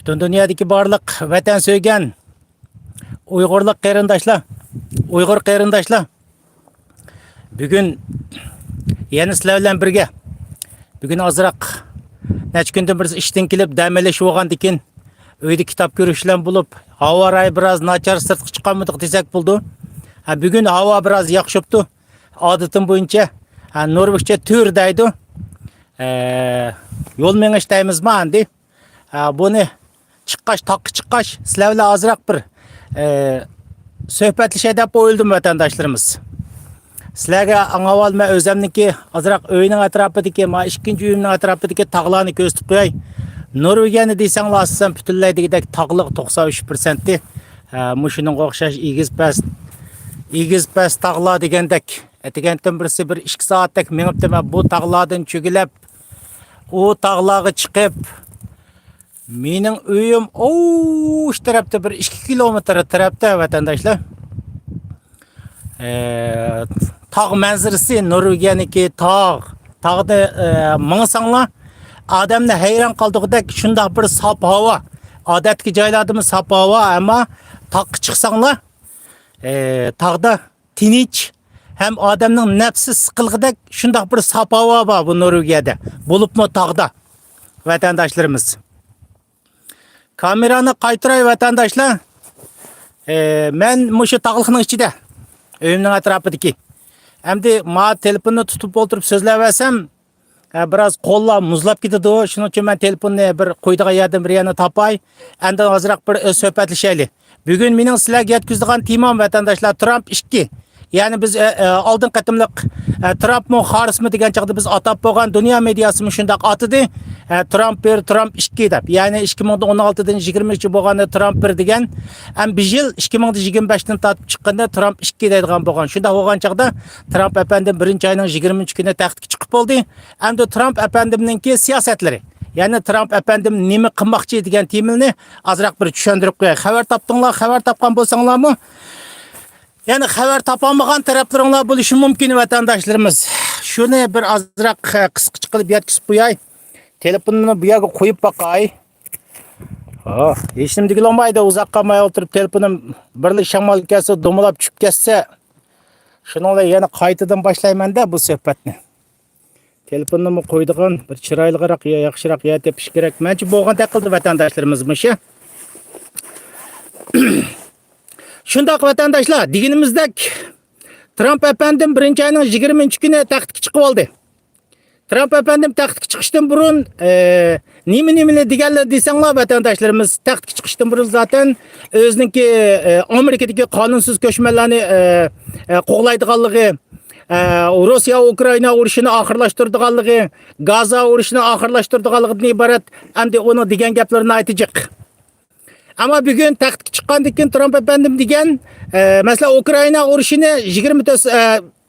Bütün dünyadaki barlık vatan söygen Uygurluk qeyrindaşlar, Uygur qeyrindaşlar. Bugün yeni sizlar bilan birga. Bugün azroq necha kundan bir ishdan kelib damalash bo'lgan ekan. Uyda kitob ko'rishlar bo'lib, havo rayi biroz nachar sirtqa chiqqanmidik desak bo'ldi. Bugün havo biroz yaxshibdi. Odatim bo'yicha Norveççe tür deydi. Yo'l mengish deymizmi endi. Buni chiqqach, taqqa chiqqach sizlar bilan azroq bir söhbetleşe dep o'yildim vatandaşlarımız. Sizlarga angavol men o'zimniki azroq uyning atrofidagi, ma ikkinchi uyimning atrofidagi tog'larni ko'rsatib qo'yay. Norvegiyani desanglar asosan butunlay degidek tog'liq 93%. Mushuning o'xshash egiz past tog'lar degandek, etigandan birisi 1-2 soatdek menibdi men bu tog'lardan cho'gilib, o tog'larga chiqib mening uyim şu tarafta 1-2 kilometr tarafta vatandaşlar. Tağ manzarası Norvegiyaniki tağda mıngsanglar adamni hayran qaldığıdak şunda bir sap hava. Adatki joylardimi sap hava ama taqqa chiqsanglar tağda tinch hem adamning nafsi siqilg'idak şunda bir sap hava var bu Norvegiyada. Bo'libmi tağda vatandaşlarımız. Kamerani qaytiray vatandaşlar. Men mushu taqliqning ichida, uyimning atrofidagi. Endi ma telefonni tutib o'tirib so'zlayversam, biroz qo'llar muzlab ketadi. Shuning uchun men telefonni bir qo'ydigan yerdan bir yana topay. Endi ozroq bir suhbatlashaylik. Bugun mening sizlarga yetkazadigan temam vatandaşlar Trump 2. Yani biz oldin qatimliq Trumpmi Harrismi degan chaqda biz atab bo'lgan dunyo mediasimi shundaq atidi. Trump 2 deb. Yani 2016dan 20 bo'lganda Trump 1 degan. Ham bir yil 2025dan tatib chiqqanda Trump 2 deydigan bo'lgan. Shunda bo'lgan chaqda Trump efendim 1-oyning 20-kuni taxtga chiqib bo'ldi. Endi Trump efendimninki siyosatlari. Yani Trump efendim nima qilmoqchi degan temilni azroq bir tushuntirib qo'yay. Xabar topdinglar, xabar topgan bo'lsanglarmi? Yani xabar topamagan taraflarınlar bo'lishi mumkin vatandaşlarımız. Şunu bir azroq qisqacha qilib yetkazib qo'yay. Telefonimni bu yerga qo'yib boqay. Hech nima degilmaydi, uzoqqa qo'ymay o'tirib telefonim birli shamol kelsa, do'milab tushib ketsa, shuningla yana qaytadan boshlayman-da bu suhbatni. Telefonimni qo'ydigan bir chiroyliroq, yaxshiroq yer tepish kerak. Menchi bo'lgan taqildi vatandaşlarımızmi shu. Şundaq vatandaşlar, deganimizdek Trump efendim 1-oyning 20-kuni taxtga chiqib oldi. Trump efendim taxtga chiqishdan burun nima deganlar desanglar vatandaşlarımız taxtga chiqishdan burun zaten o'ziniki Amerikadagi qonunsiz ko'chmanlarni qo'g'laydiganligi, Rossiya Ukraina urushini oxirlashtirdiganligi, Gaza urushini oxirlashtirdiganligidan iborat endi uni degan gaplarini aytacak. Ama bugün taxtga chiqqandan keyin Trump efendim degan, mesela Ukraina urushini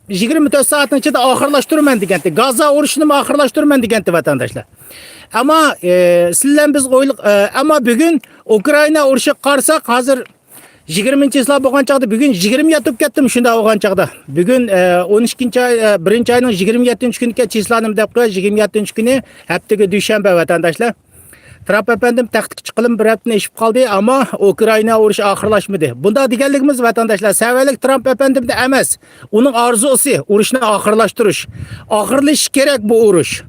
24 soatning ichida oxirlashtiraman degandi. Gaza urushini oxirlashtiraman degandi vatandaşlar. Ama sizlar biz ama bugün Ukraina urushi qarsak hozir 20-yillar bo'lgan chaqda bugün 20 yetib ketdim shunda bo'lgan chaqda. Bugün 1-oyning 27-kuniga chislanim deb qo'y, 27-kuni haftaga dushanba vatandaşlar. Trump efendim taxtga chiqilib bir hafta ishib qoldi ama Ukraina urushi oxirlashmadi. Bunda deganligimiz vatandaşlar, savallik Trump efendimda emas. Uning orzusi urushni oxirlashtirish. Oxirlash kerak bu urush.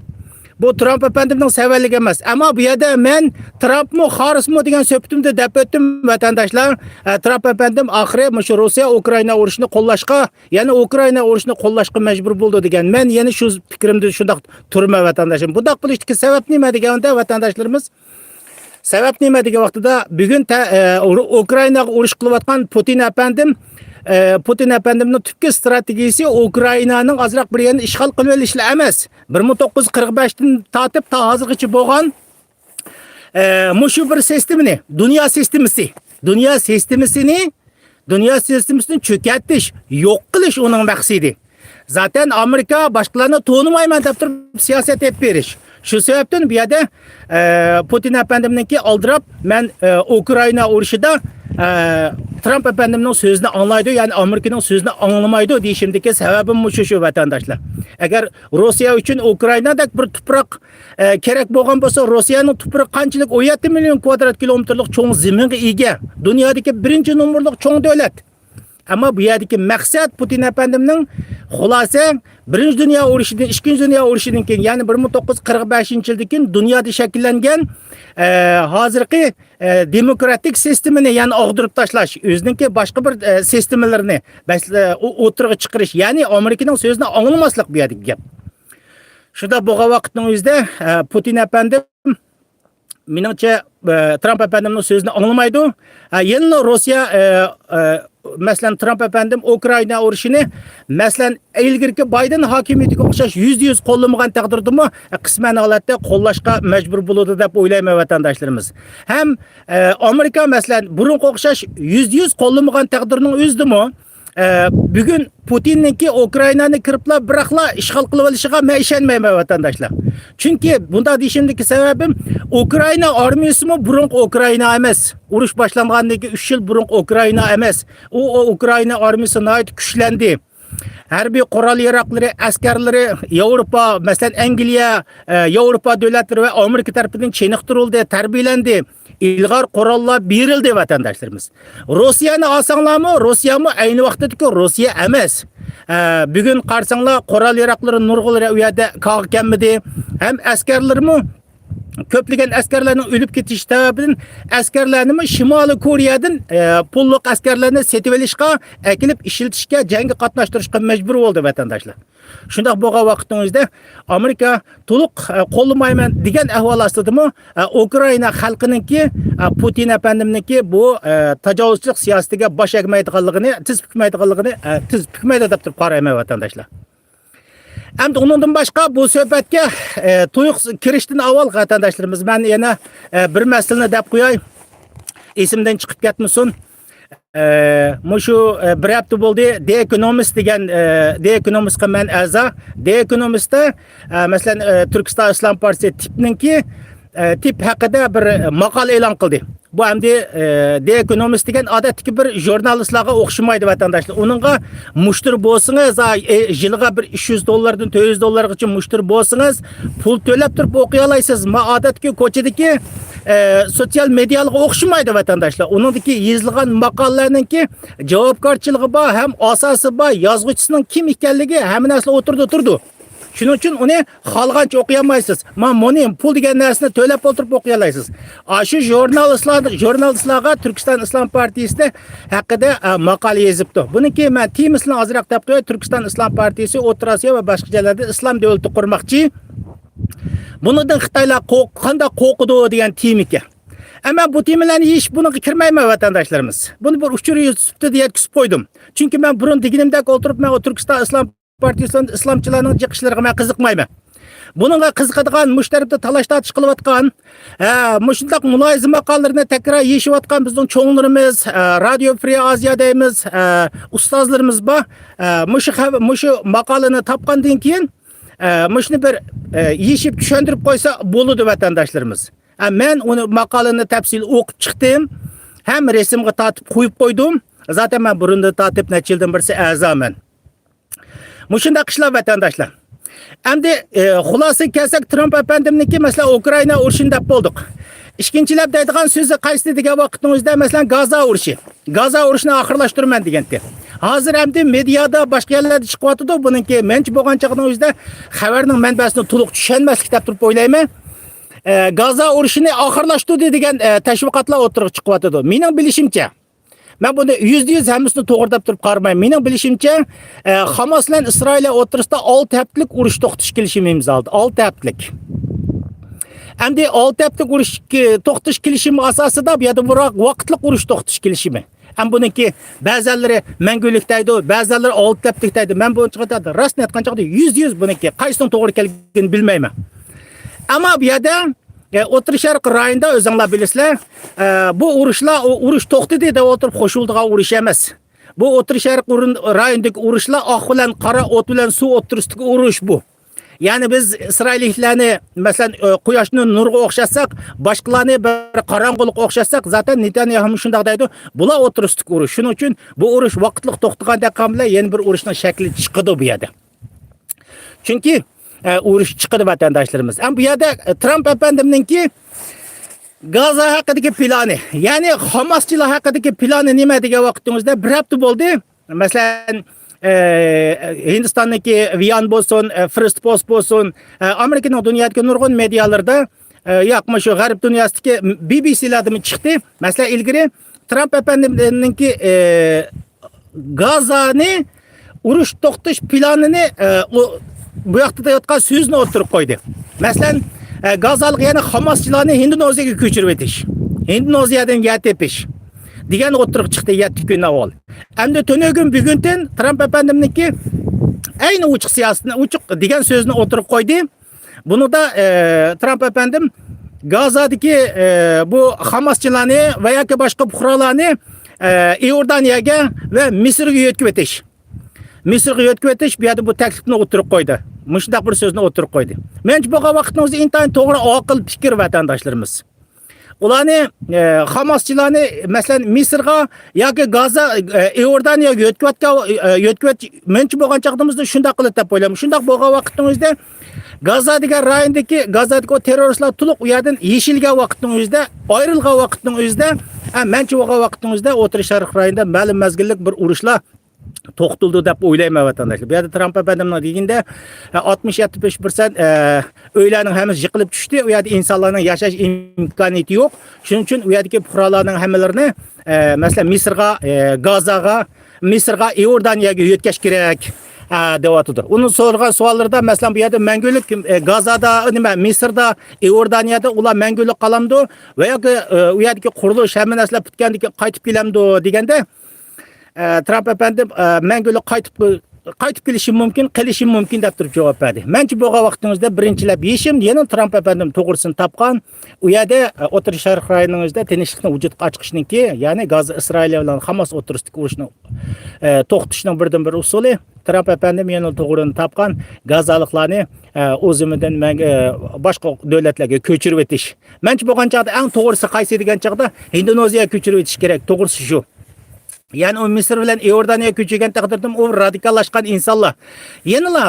Bu Trump efendimning savalligi emas. Ama bu yerda men Trumpmi Harrismi degan suhbatimda deb o'tdim vatandaşlar. Trump efendim oxiri shu Rossiya Ukraina urushini qo'llashga, ya'ni Ukraina urushini qo'llashga majbur bo'ldi degan. Men yana shu fikrimda shundaq turma vatandaşım. Bundaq bo'lishdagi sabab nima deganda vatandaşlarimiz? Sebep nima degan vaqtida bugun Ukrainaga urush qilayotgan Putin efendimning tubki strategiyasi Ukrainaning azroq bir yerini ishg'ol qilib olishlar emas. 1945dan tortib ta hozirgacha bo'lgan mushu bir sistemni, dunyo sistemasini cho'katish, yo'q qilish uning maqsadi. Zaten Amerika boshqalarni to'nimayman deb turib siyosat etib berish. Şu sebepten bir yerde Putin efendimninki aldırıp men Ukraina urushida Trump efendimning sözünü anlaydı, yani Amerika'nın sözünü anlamaydı deyişimdeki sebebim şu vatandaşlar. Eğer Rusya için Ukrayna'daki bir toprak gerek bo'lgan bo'lsa, Rossiyaning tuproq qanchalik 17 milyon kvadrat kilometrlik cho'ng zaminga ega. Dunyodagi birinchi nomerlik cho'ng davlat. Ama bu yerdeki maksat Putin efendimning xulasa birinchi dunyo urushidan, ikkinchi dunyo urushidan keyin, ya'ni 1945-yildan keyin dunyoda shakllangan hozirgi demokratik sistemini yani og'dirib tashlash, o'ziniki boshqa bir sistemalarini o'tirg'i chiqarish, ya'ni Amerikaning so'zini anglamaslik bu yerdagi gap. Shunda bo'lgan vaqtning o'zida Putin efendim menimcha Trump efendimning sözünü anlamaydı. Yeni Rusya mesela Trump efendim Ukrayna urushini mesela ilgirki Biden hakimiyetiga o'xshash %100 qo'llamagan taqdirdimi qisman holatda qo'llashga majbur bo'ladi deb o'ylayman vatandaşlarımız. Hem Amerika mesela burunga o'xshash %100 qo'llamagan taqdirning o'zidimi bugün Putin'ninki Ukrayna'nı kırıpla bırakla işgal kılıp alışıga men ishonmayman vatandaşlar. Çünkü bunda deyishimdagi sebebim Ukrayna armiyasi mi burungi Ukrayna emas. Urush boshlangandan 3 yil burungi Ukrayna emas. O Ukrayna armiyasi nihoyat kuchlendi. Harbiy qurol yaroqlari, askarlari Yevropa, mesela Angliya, Yevropa davlatlari ve Amerika tarafidan cheniqtirildi, tarbiyalandi. İlgar qurollar berildi vatandaşlarımız. Rusya'nı alsanglarmı? Rusya mı? Aynı vaqtdaki Rusya emas. Bugün qarasanglar qurol yaroqlari nurg'ulari u yerda qolganmidi? Hem askarlarmi köpligen askerlerinin ölüp ketiş tabi'den askerlerini Şimali Koreyadan pulluk askerlerini setip ekilip işiltişke, cengi katlaştırışka mecbur oldu vatandaşlar. Şundak boğa vakitimizde Amerika tuluk qo'llamayman degan ahvol astidimi Ukrayna xalqininki Putin efendimninki bu tajovuzchilik siyosatiga bosh egmaydiganligini, tiz bukmaydi deb turib qarayman vatandaşlar. Hem de ondan başka bu sohbetke tuyuq kirishdan avval vatandaşlarımız ben yana bir meseleni deb qo'yay. Esimden çıkıp ketmasin. Şu bir hafta bo'ldi The Economist degan The Economistga men a'zo. The Economistda mesela Türkiston Islom Partiyasi tipninki tip haqida bir maqola e'lon qildi. Bu hem de The Economist degan odatdagi bir jurnalistlarga o'xshamaydi vatandaşlar. Onunga mushtir bo'lsangiz, yiliga bir $300 $400 mushtir bo'lsangiz, pul to'lab turib o'qiy olasiz. Ma odatdagi ko'chadagi sosyal medyaga o'xshamaydi vatandaşlar. Onundaki yozilgan maqolalarninki javobgarchiligi bor, ham asosi bor, yozuvchisining kim ekanligi hamma narsa o'tirdi. Şunun için onu xalqancha o'qiyamaysiz. Mana pul degan narsani to'lab o'tirib o'qiy olasiz. Shu jurnalistlarga Turkiston Islom Partiyasi haqida maqola yozibdi. Buniki men temisini ozroq deb qo'yay. Turkiston Islom Partiyasi O'rta Osiyo va boshqa joylarda islom davlati qurmoqchi. Bundan Xitoylar qanday qo'rqidi degan temika. Ama bu temalarni hech buniga kirmayman vatandaşlarımız. Bunu bir uchur yutibdi deb yetkazib qo'ydim. Chunki men burun deganimdek o'tirib men Turkiston Islom Partiyasining islomchilarning jiqishlariga men qiziqmayman. Bununla qiziqadigan mushtaribda talash-tortish qilayotgan, mushundaq muloyiza maqolalarini takror yeyishayotgan bizning cho'nglarimiz, Radio Free Asia deymiz, ustozlarimiz bor. Mushu maqolani topgandan keyin mushuni bir yeyishib tushuntirib qo'ysa bo'ladi vatandaşlarımız. Men uni maqolani tafsil o'qib chiqdim. Ham rasmga tortib qo'yib qo'ydim. Zaten men burunda tortib nechildan birisi a'zoman. Mushunda qishlar vatandaşlar. Endi xulosa kelsak Trump efendimniki mesela Ukrayna urushida bo'ldik. Ikkinchilab deydigan so'zi qaysi degan vaqtingizda mesela Gaza urushi. Gaza urushini oxirlashtirman degandi. Hozir endi mediada boshqa yerlarda chiqyapti. Buningki menchi bo'lgan chaqning o'zida xabarning manbasini to'liq tushunmaslik deb turib o'ylayman. Gaza urushini oxirlashtirdi degan tashviqotlar o'tirib chiqyapti. Mening bilishimcha ben bunu %100 hamısını to'g'irlab turib qarmayman. Mening bilishimcha Hamas bilan Isroil o'rtasida 6 haftalik urush to'xtatish kelishimi imzoldi. 6 haftalik. Endi 6 haftalik urush to'xtatish kelishimi asosida bu yerda biroq vaqtlik urush to'xtatish kelishimi. Ham buniki ba'zanlari mangulik deydi, ba'zanlari 6 haftalik deydi. Men buni chiqaradi. Rostni aytgan chaqda %100 buniki qaysini to'g'ri kelganini bilmayman. Ammo bu yerda O'rta Sharq rayonida o'zinglar bilasizlar, bu urush to'xtadi deb o'tirib qo'shildigan urush emas. Bu O'rta Sharq rayonidagi urushlar oq bilan qora, o't bilan suv o'rtasidagi urush bu. Yani biz İsrailliklarni masalan quyoshni nurga o'xshatsak, boshqalarni bir qorong'ulikqa o'xshatsak, zaten Netanyahu shunday deydi. Bular o'tiristik urush. Shuning uchun bu urush vaqtliq to'xtaganda qamla yana bir urushning shakli chiqadi bu yerda. Chunki urush chiqadi vatandoshlarimiz. Ham bu yerda Trump efendimninki Gaza haqidagi plani, ya'ni Hamaschilar haqidagi plani nima degan vaqtingizda bir hafta bo'ldi. Masalan, Hindistondagi Vian bo'lsin, First Post bo'lsin, Amerikaning dunyodagi nurg'un medialarda yo'qmi shu g'arb dunyosidagi BBC'lardan chiqdi. Masalan, ilgari Trump efendimninki Gazani urush to'xtatish planini bu yoqda yotgan so'zni o'tirib qo'ydi. Masalan, Gazalik yana Hamaschilarni Hindoneziyaga ko'chirib etish, Hindoneziyadan yetepish degan o'tirib chiqdi 7 kun avval. Endi tunugun bugundan Trump efendimniki ayni uchiq siyosatni uchiq degan so'zni o'tirib qo'ydi. Buni da Trump efendim Gazadagi bu Hamaschilarni va yoki boshqa fuqarolarni Iordaniyaga va Misrga yetkazib etish. Misrga yetkazib etish bu yerda bu taklifni o'tirib qo'ydi. Mushundaq bir so'zni o'tirib qo'ydi. Menimcha bu vaqtimizda intayin to'g'ri aql fikr vatandoshlarimiz. Ularni Hamaschilarni masalan Misrga yoki Gaza Iordaniyaga yetkazib menimcha bo'lgan chaqdimizda shunday qilib deb o'ylayman. Shunday bo'lgan vaqtimizda Gaza degan rayondagi Gazadagi terroristlar to'liq u yerdan yeshilgan vaqtimizda, ayrilgan vaqtimizda, menimcha bo'lgan vaqtimizda O'rta Sharq rayonida ma'lum mazgillik bir urushlar to'xtildi deb o'ylayman vatandoshlar. Bu yerda Trump efendimning deganda 60-75% uylarning hammasi yiqilib tushdi. U yerda insonlarning yashash imkoniyati yo'q. Shuning uchun u yerdagi fuqarolarning hammalarini masalan Misrga, Gazaga, Misrga, Iordaniyaga yetkazish kerak deyapti. Uning so'ralgan savollarida masalan bu yerda mangulik Gazada, nima Misrda, Iordaniyada ular mangulik qolamdi va yoki u yerdagi qurilish hamma narsalar bitgandan keyin qaytib kelamdi deganda Trump efendim mangulik qaytib kelishi mumkin, qilishi mumkin deb turib javob berdi. Menimcha bo'lgan vaqtingizda birinchilab yeshim yana Trump efendim to'g'risini topgan. U yerda O'rta Sharq rayoningizda tinchlikni vujudga chiqishniki, ya'ni Gaza Isroil bilan Hamas o'rtasidagi urushni to'xtatishning birdan bir usuli Trump efendim yana to'g'rini topgan. Gazaliklarni o'zimidan boshqa davlatlarga ko'chirib etish. Menimcha bo'lgan chaqda eng to'g'risi qaysi degan chaqda Indoneziyaga ko'chirib etish kerak. To'g'risi shu. Yani o Misr bilan Iordaniya ko'chigan taqdirda u radikallashgan insonlar. Yanıla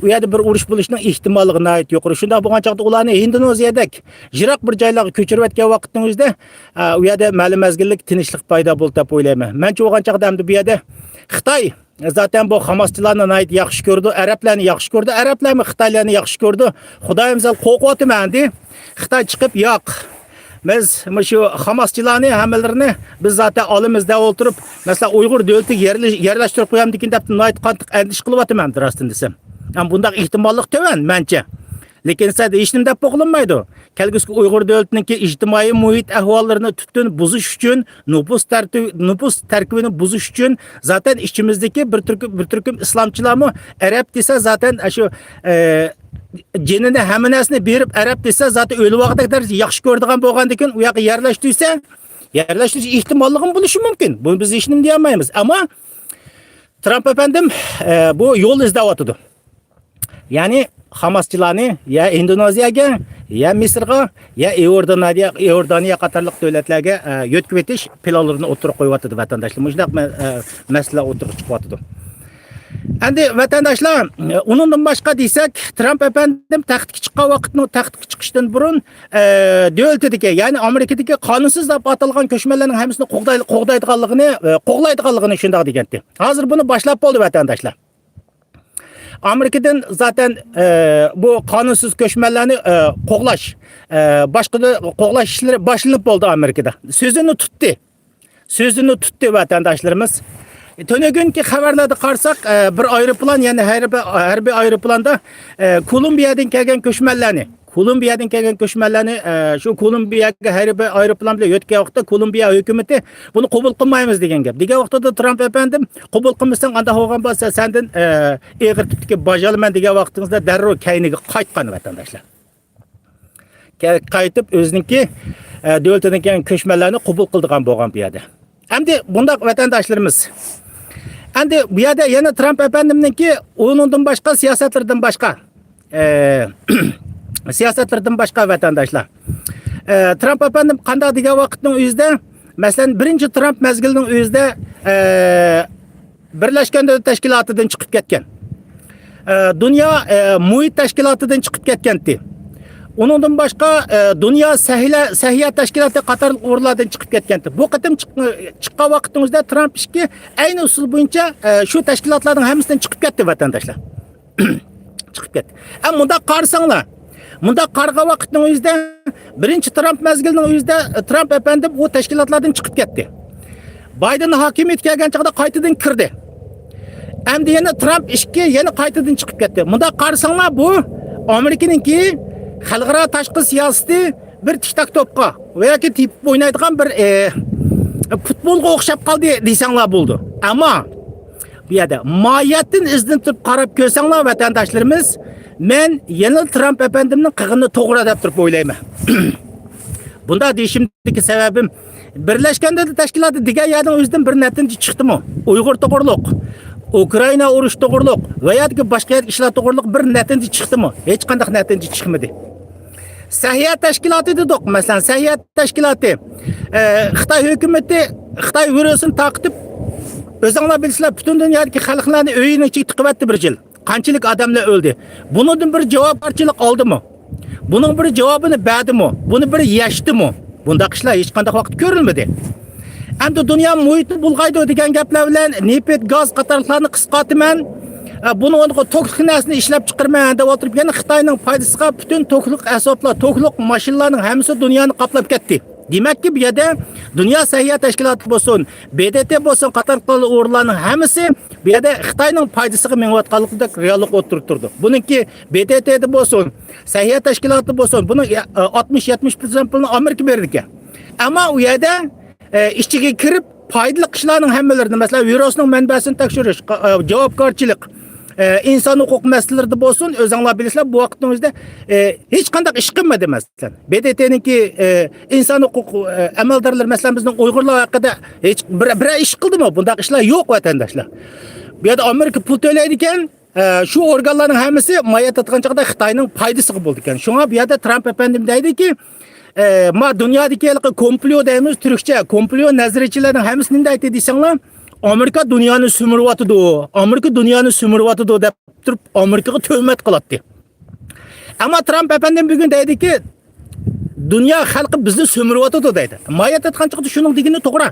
u yerda bir urush bo'lishining ehtimolligi ayt yuqori. Shunda bo'lgan chaqda ularni Indoneziyadek yiroq bir joylarga ko'chirib o'tgan vaqtingizda u yerda ma'lum mazgillik tinchlik paydo bo'ldi deb o'ylayman. Mencha bo'lgan chaqda hamda bu yerda Xitoy zaten bu Hamaschilarni ayt yaxshi ko'rdi, arablarni yaxshi ko'rdi, arablarni Xitoylarni yaxshi ko'rdi. Xudoyim zal qo'rqotiman deb Xitoy chiqib yo'q. Biz shu Hamaschilarni hammalarini biz zaten olimizda o'tirib, masalan Uyg'ur davlatiga yerlashtirib qo'yamdikin deb nayt qattiq andish qilyapman rostini desam. Ham bunday ehtimollik to'van mencha. Lekin sad hech nima deb bo'g'ilmaydi. Kelgusi Uyg'ur davlatining ijtimoiy muhit ahvollarini tutun buzish uchun, nupus tarkibini buzish uchun zaten ichimizdagi bir turkum islomchilarmi arab desa zaten shu jenini hamma narsani berib arab desa zaten o'lib vaqtda darajada yaxshi ko'radigan bo'lgandan u yoqqa yerlashtirish ehtimolligi bo'lishi mumkin. Bu biz hech nima deyolmaymiz. Ammo Trump efendim bu yo'l izlayotdi. Ya'ni Hamaschilarni ya Indoneziyaga, ya Misrga, ya Iordaniya qatorliq davlatlarga yetkazib etish planlarini o'tirib qo'yapti vatandoshlar. Shunday masala o'tirib chiqyapti. Endi vatandoshlar, undan boshqa desak, Trump efendim taxtga chiqqan vaqtni taxtga chiqishdan burun davlatdagi, ya'ni Amerikadagi qonunsiz deb atalgan ko'chmanlarning hammasini qo'g'laydiganligini shunday degandi. Hozir buni boshlab bo'ldi vatandoshlar. Amerikadan zaten bu qonunsiz ko'chmanlarni qo'g'lash, boshqa qo'g'lash ishlari boshlanib bo'ldi Amerikada. So'zini tutdi vatandoshlarimiz. Tönögünki xabarlarda qarsak, bir aeroplan, ya'ni harbiy aeroplanda Kolumbiyadan kelgan ko'chmanlarni shu Kolumbiyaga harbiy aeroplan bilan yetgan vaqtda Kolumbiya hukumatı buni qabul qilmaymiz degan gap. Degan vaqtda Trump efendim, qabul qilmasang anda bo'lgan bo'lsa sendan eg'ir tutga bajalaman degan vaqtingizda darrov kayniga qaytgan vatandoshlar. Qaytib o'ziniki davlatidan kelgan ko'chmanlarni qabul qildigan bo'lgan bu yerda. Endi bundaq vatandoshlarimiz endi bu yerda yana Trump efendimninki o'nindan boshqa siyosatlardan boshqa siyosatlardan başka vatandaşlar. Trump efendim qanday degan vaqtning o'zida, masalan, birinchi Trump mezgilining o'zida Birlashgan Davlatlar Tashkilotidan chiqib ketgan. Dünya muhit tashkilotidan chiqib ketgandi. Uningdan boshqa Dünya Sahiyat Tashkiloti qatorli o'rinlardan chiqib ketgandi. Bu qatim chiqqan vaqtingizda Trump ishki ayni usul bo'yicha shu tashkilotlarning hammasidan chiqib ketdi vatandoshlar. Chiqib ketdi. Ammo bunda qarasanglar, bunda qarg'a vaqtning o'zida birinchi Trump mezgilining o'zida Trump efendim bu tashkilotlardan chiqib ketdi. Biden hokimiyatga kelgan chaqda qaytadan kirdi. Endi yana Trump ishga yana qaytadan chiqib ketdi. Bunda qarasanglar bu Amerikaningki xalqaro tashqi siyosati bir tiktak to'pqa yoki tip o'ynaydigan bir futbolga o'xshab qoldi desanglar bo'ldi. Ammo bu yerda mohiyatdan izlanib turib qarab ko'rsanglar vatandoshlarimiz, men yana Trump efendimning qig'ini to'g'ri deb turib o'ylayman. Bunda deyishimdagi sababim Birlashgan Davlatlar Tashkiloti degan yerning o'zidan bir natija chiqdimi? Uyg'ur to'g'riliq, Ukraina urush to'g'riliq va yoki boshqa ishlar to'g'riliq bir natija chiqdimi? Hech qanday natija chiqmadi. Sahiyat tashkiloti dedik. Masalan, Sahiyat tashkiloti Xitoy hukumatı Xitoy virusini taqib o'zinglar bilsizlar, butun dunyodagi xalqlarni o'yini ichiga tiqibdi bir yil. Qanchalik odamlar o'ldi? Buningdan bir javobgarchilik oldimi? Buning bir javobini berdimi? Buni bir yashdimi? Bundaq ishlar hech qanday vaqt ko'rilmadi. Endi dunyo muhitni bulg'aydi degan gaplar bilan nefit, gaz qatorlarni qisqartaman, buni to'klik narsani ishlab chiqarman deb o'tirib, yana Xitoyning foydasiga butun to'klik asboblar, to'klik mashinalarning hammasi dunyoni qoplab ketdi. Demakki, bu yerda Dunyo Sahiyat Tashkiloti bo'lsin, BDT bo'lsin, qatorli o'rinlarning hammasi bu yerda Xitoyning foydasiga menayotganligidek reallik o'tirib turdi. Buningki BDT'da bo'lsin, Sahiyat Tashkiloti bo'lsin, buni 60-70% pulni Amerika berdi ekan. Ammo u yerda ichiga kirib foydali ishlarning hammalarini, masalan, virusning manbasini tekshirish, javobgarchilik, inson huquq masalalarida bo'lsin, o'zinglar bilasizlar, bu vaqtning o'zida hech qanday ish qilmadi masalan. BDT'ninki inson huquq amaldorlar, masalan, bizning Uyg'urlar haqida hech bir ish qildimi? Bunday ishlar yo'q vatandoshlar. Bu yerda Amerika pul to'laydi ekan, shu organlarning hammasi mayat atgan chaqda Xitoyning foydasiga bo'ldi ekan. Shunga bu yerda Trump efendim deydiki, ma dunyodagi komplo deymiz, turkcha komplo nazariyachilarning hammasi nima deydi desanglar, Amerika dunyoni sumiryapti, Amerika dunyoni sumiryapti deb turib Amerikaga tuhmat qiladi. Ammo Trump efendim bugun deydiki, dunyo xalqi bizni sumiryapti deydi. Mayat atgan chaqda shuning degini to'g'ri.